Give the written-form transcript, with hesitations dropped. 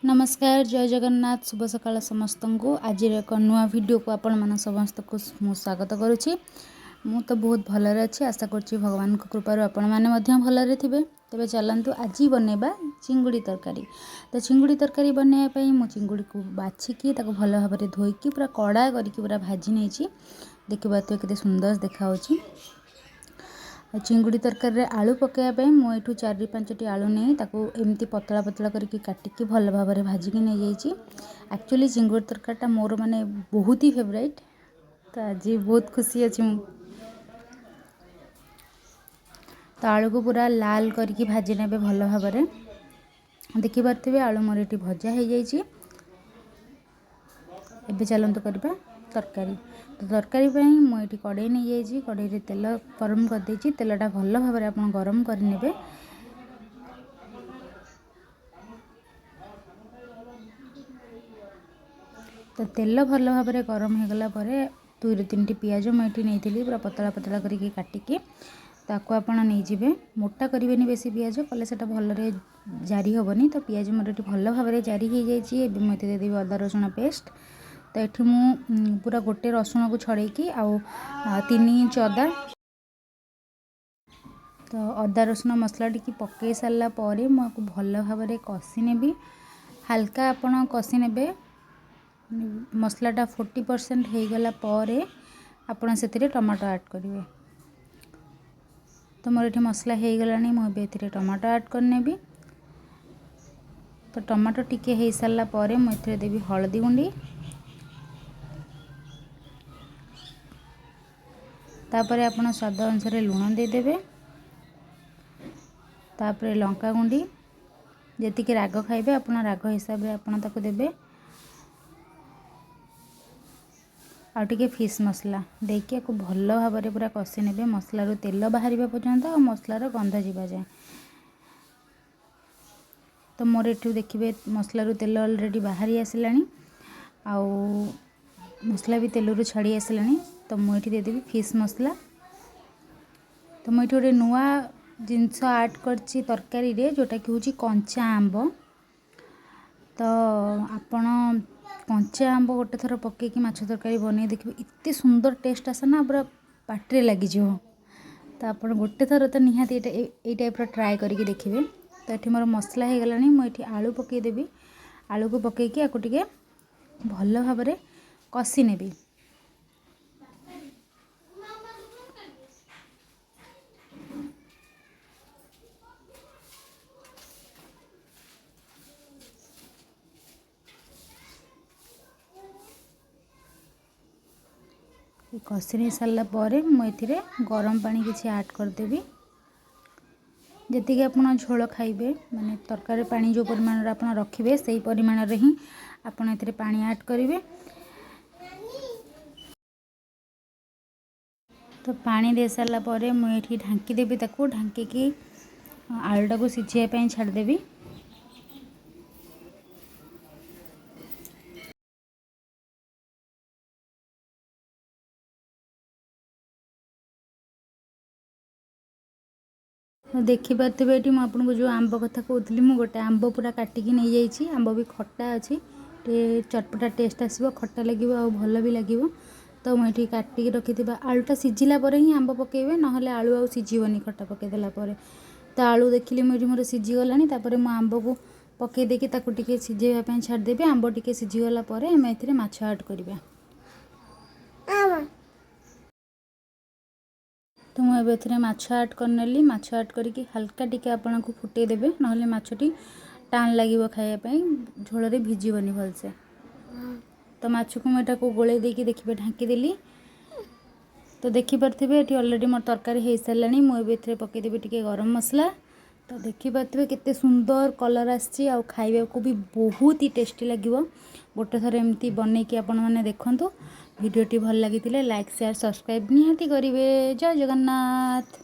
नमस्कार जय जगन्नाथ शुभ सकाळ समस्त को आज एक नुआ वीडियो को आपण मन समस्त को स्वागत करुच्ची। मु तो बहुत भलरे अच्छी आशा करुच्ची भगवान को कृपार आपण मैंने भलरे थे। तेज चलतु आज बनैबा चिंगुड़ी तरकारी। तो चिंगुड़ी तरकारी बनवाई मु चिंगुड़ी को बाछिकी भल भाव में धोईकी पूरा कड़ा करके पूरा भाजी नहीं देखा के सुंदर देखा। चिंगुड़ी तरकारी आलू पकाइबापी मुझे 4-5 आलू नहीं एमती पतला पतला करके काटिकी भल भाव में भाजिकी नहीं जाइए। एक्चुअली चिंगुड़ी तरकारीटा मोर माने बहुत ही फेवरेट। तो आज बहुत खुशी अच्छी तो आलू को पूरा लाल करके भाजी ने भल भाव में देखी पारे आलू मोर ये भजा हो जाइए। एबे चलतु करवा तरकारी। तो तरकारी मुझे कड़े नहीं जाइए। कड़े रे तेल गरम कर देछि। तेलटा भल भाव में आप गरम करने। तो तेल भल भाव में गरम हो गला 2-3 पियाज मुझे नहीं पूरा पतला पतला करके काटिकी ताको आपण नहीं मोटा करें बेसी पियाज कले से भल जारी हेनी। तो पियाज मोर ये भल भाव में जारी हो जाइए। मुझे देदेवी अदा रसुण पेस्ट। तो ये मु पूरा गोटे रसुण को छड़ेकी आउ 3 इंच अदा। तो अदा रसुण मसला टी पकई सारा मुझे भल भाव में कषि नेबी। हाल्का आपण कषि ने मसलाटा 40% हो गला आपण से टमाटो ऐड करेंगे। तो मोर ये मसला हो गला मुझे टमाटो ऐड करनेबी। तो टमाटो टिके हो सारा मुझे देवी हलदी गुंडी तापर आपण स्वाद अनुसार लुण देदेवे। तापर लंका गुंडी जी राग खाइबे आपण राग हिसाब से आपण ताको देबे। आउटे फिश मसला देखिए को भल भाव में पूरा कषि ने मसलार तेल बाहर पर्यंत और मसलार गंध जावा जाए। तो मोर ये देखिए मसलार तेल अलरेडी बाहरी आसला आउ मसला भी तेलू छाड़ी आसला। तो मुझे देदेवी फिश मसला। तो मुझे गोटे नुआ जिनस ऐड करची तरकारी रे जोटा कि हूँ कंचा आंब। तो आपण कंचा आंब गोटे थर पकईकी माछ तरकारी बन देखिए इतने सुंदर टेस्ट आसे ना पूरा पाटे लगी। तो आप गोटे थर तो निहाती ये टाइप ट्राए करके देखिए। तो ये मोर मसला हो गला मुझे आलू पकईदेवी। आलू को पकईकी आपको टे भल भाव में कषि नेबी। कषि नहीं सारापर मुझे गरम पानी किसी ऐड करदेवी। जी आप झोल खाइबे माने तरकारी पानी जो परिमाण आप रखिए से परिमाण रे ही आपड़ ए पानी ऐड करेंगे। तो पानी दे सारापर मुझे ढांकीदेवी ढांकी आलूटा को सिझाई छाड़देवी। देखिपे ये मुझे जो आंब कथा कहती मुझे गोटे आंब पूरा काटिकी नहीं जाइए। आंब भी खट्टा अच्छी चटपटा टेस्ट आसो खट्टा लगे और भल भी लगे। तो मुझे काटिकी रखी आलूटा सिझिला ही आंब पकेबे ना आलू आउ सिझिबनी खट्टा पकईदेला। तो आलू देखिली मुझे मोर सिझीगला मुझे आंब को पकई देकी टे सिझाई छाड़देवी। आंब टे सिझीगला आम ए माछ ऐड करवा। तो मुझे माछ ऐड करनेली। माछ ऐड करके हल्का टिके आपन को फुटे देबे ना माछटी टाण लगे खायापी झोल भिजबनी भलसे। तो माछ को मुझे गोले देकी देखिए ढांकीदेली। तो देखिपे ये अलरेडी मोर तरकारी हो सारा मुझे पकईदेवी टे गरम मसला। तो देखिपे केते सुंदर कलर आसी खाइबा को भी बहुत ही टेस्टी लगे। गोटे थर एमती बनईकी आपण मैंने देखु। वीडियोटी भल लगी लाइक शेयर सब्सक्राइब निहाती करेंगे। जय जगन्नाथ।